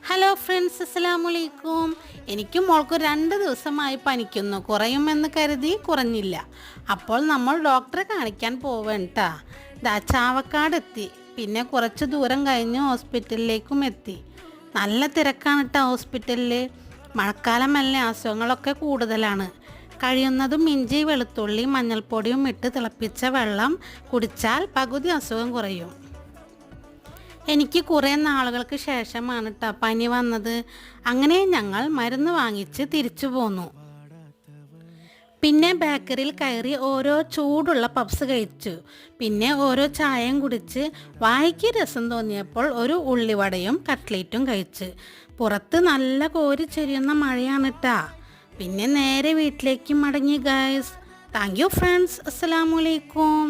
Hello friends, അസ്സലാമലൈക്കും. എനിക്കും മോൾക്ക് 2 ദിവസമായി പനിക്കുന്നു. കുറയുമെന്ന് കരുതി കുറഞ്ഞില്ല. അപ്പോൾ നമ്മൾ ഡോക്ടറെ കാണിക്കാൻ പോവേണ്ട. ചാവക്കാട് എത്തി. പിന്നെ കുറച്ച് ദൂരം കഴിഞ്ഞ് ഹോസ്പിറ്റലിലേക്കും എത്തി. നല്ല തിരക്കാണ് കേട്ടോ ഹോസ്പിറ്റലിൽ. മഴക്കാലമല്ലേ, അസുഖങ്ങളൊക്കെ കൂടുതലാണ്. കഴിയുന്നതും ഇഞ്ചി, വെളുത്തുള്ളി, മഞ്ഞൾപ്പൊടിയും ഇട്ട് തിളപ്പിച്ച വെള്ളം കുടിച്ചാൽ പകുതി അസുഖം കുറയും. എനിക്ക് കുറേ നാളുകൾക്ക് ശേഷമാണ് കേട്ടോ പനി വന്നത്. അങ്ങനെ ഞങ്ങൾ മരുന്ന് വാങ്ങിച്ച് തിരിച്ചു പോന്നു. പിന്നെ ബേക്കറിയിൽ കയറി ഓരോ ചൂടുള്ള പപ്സ് കഴിച്ചു. പിന്നെ ഓരോ ചായയും കുടിച്ച് വായിക്ക് രസം തോന്നിയപ്പോൾ ഒരു ഉള്ളിവടയും കട്ട്ലേറ്റും കഴിച്ച്. പുറത്ത് നല്ല കോരി ചൊരിയുന്ന മഴയാണ് കേട്ടോ. പിന്നെ നേരെ വീട്ടിലേക്ക് മടങ്ങി ഗൈസ്. Thank you friends. അസ്സലാമു അലൈക്കും.